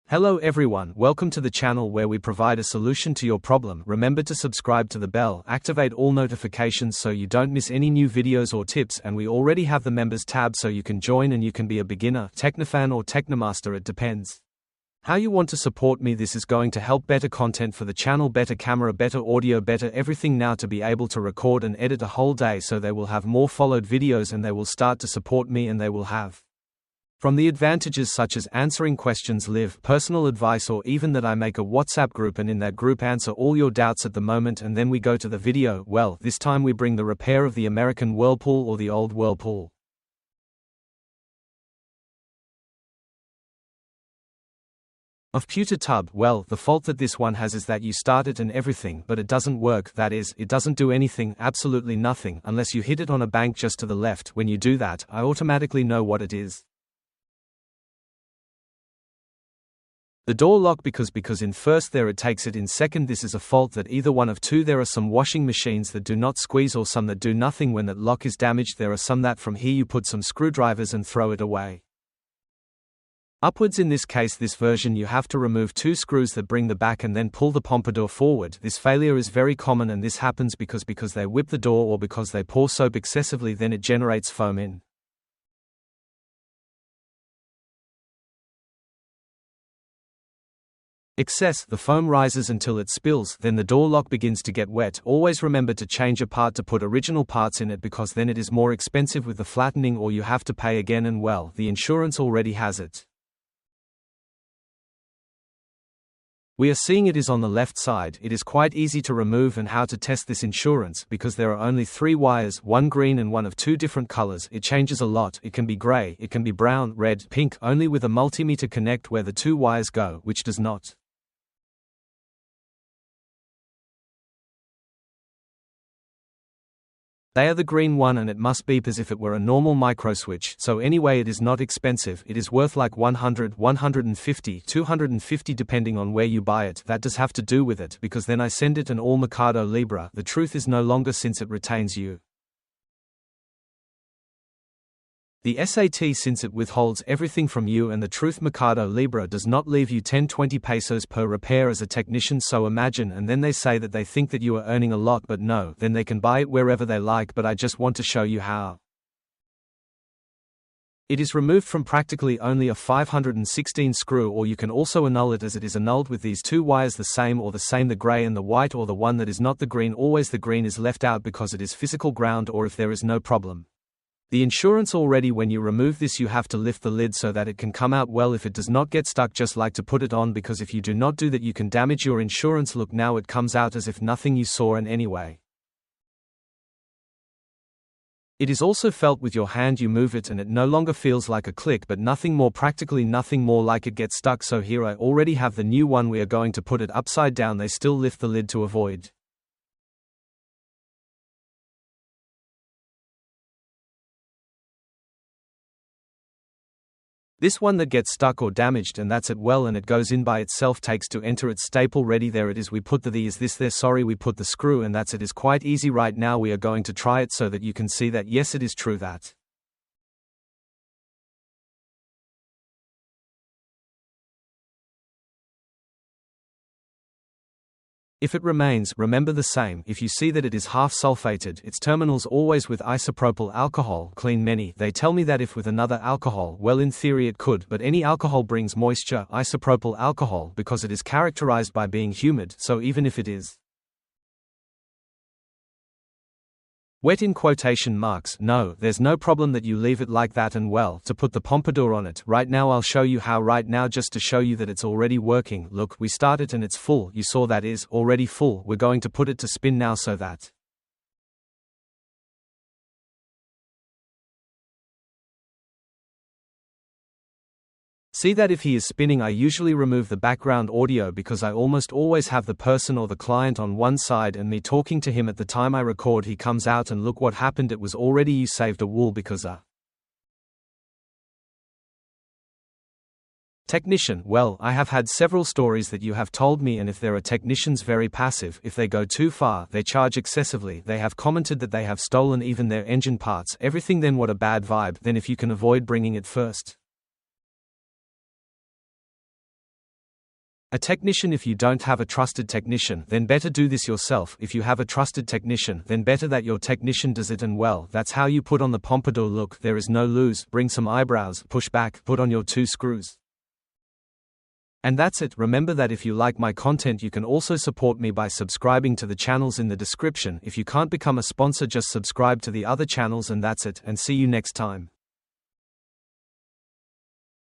Hello everyone, welcome to the channel where we provide a solution to your problem. Remember to subscribe to the bell, activate all notifications so you don't miss any new videos or tips, and we already have the members tab so you can join and you can be a beginner, technofan or technomaster, it depends. How you want to support me. This is going to help better content for the channel, better camera, better audio, better everything now to be able to record and edit a whole day, so they will have more followed videos and they will start to support me and they will have from the advantages such as answering questions live, personal advice, or even that I make a WhatsApp group and in that group answer all your doubts at the moment, and then we go to the video. Well, this time we bring the repair of the American Whirlpool or the old Whirlpool. Of pewter tub. Well, the fault that this one has is that you start it and everything, but it doesn't work. That is, it doesn't do anything, absolutely nothing, unless you hit it on a bank just to the left. When you do that, I automatically know what it is. The door lock, because in first there it takes it in second. This is a fault that either one of two. There are some washing machines that do not squeeze or some that do nothing. When that lock is damaged, there are some that from here you put some screwdrivers and throw it away. Upwards. In this case, this version, you have to remove two screws that bring the back and then pull the pompadour forward. This failure is very common, and this happens because they whip the door or because they pour soap excessively, then it generates foam in. Excess, the foam rises until it spills, then the door lock begins to get wet. Always remember to change a part to put original parts in it, because then it is more expensive with the flattening, or you have to pay again, and well, the insurance already has it. We are seeing it is on the left side. It is quite easy to remove. And how to test this insurance, because there are only 3 wires, one green and one of 2 different colors. It changes a lot. It can be gray, it can be brown, red, pink, only with a multimeter connect where the 2 wires go, which does not. They are the green one, and it must beep as if it were a normal microswitch. So anyway, it is not expensive. It is worth like 100, 150, 250 depending on where you buy it. That does have to do with it, because then I send it an all Mercado Libre. The truth is no longer, since it retains you. The SAT, since it withholds everything from you, and the truth, Mercado Libre does not leave you 10-20 pesos per repair as a technician. So imagine, and then they say that they think that you are earning a lot, but no, then they can buy it wherever they like. But I just want to show you how. It is removed from practically only a 516 screw, or you can also annul it as it is annulled with these 2 wires, the same, the gray and the white, or the one that is not the green. Always the green is left out because it is physical ground, or if there is no problem. The insurance already. When you remove this, you have to lift the lid so that it can come out well. If it does not get stuck, just like to put it on, because if you do not do that, you can damage your insurance. Look, now it comes out as if nothing you saw. And anyway, it is also felt with your hand. You move it and it no longer feels like a click, but nothing more, practically nothing more, like it gets stuck. So here I already have the new one. We are going to put it upside down. They still lift the lid to avoid. This one that gets stuck or damaged, and that's it. Well, and it goes in by itself, takes to enter its staple ready. There it is. We put the is this there, sorry, we put the screw, and that's it. Is quite easy. Right now we are going to try it so that you can see that yes, it is true that. If it remains, remember the same. If you see that it is half sulfated, its terminals always with isopropyl alcohol. Clean many. They tell me that if with another alcohol, well, in theory it could, but any alcohol brings moisture, isopropyl alcohol, because it is characterized by being humid. So even if it is wet in quotation marks, no, there's no problem that you leave it like that. And well, to put the pompadour on it, right now I'll show you how. Right now, just to show you that it's already working. Look, we start it and it's full. You saw that is already full. We're going to put it to spin now so that see that if he is spinning. I usually remove the background audio because I almost always have the person or the client on one side and me talking to him at the time I record. He comes out and look what happened. It was already you saved a wool, because a technician. Well, I have had several stories that you have told me, and if there are technicians very passive, if they go too far, they charge excessively. They have commented that they have stolen even their engine parts, everything. Then what a bad vibe. Then if you can avoid bringing it first. A technician. If you don't have a trusted technician, then better do this yourself. If you have a trusted technician, then better that your technician does it, and well, that's how you put on the pompadour look. There is no lose. Bring some eyebrows, push back, put on your 2 screws. And that's it. Remember that if you like my content, you can also support me by subscribing to the channels in the description. If you can't become a sponsor, just subscribe to the other channels, and that's it, and see you next time.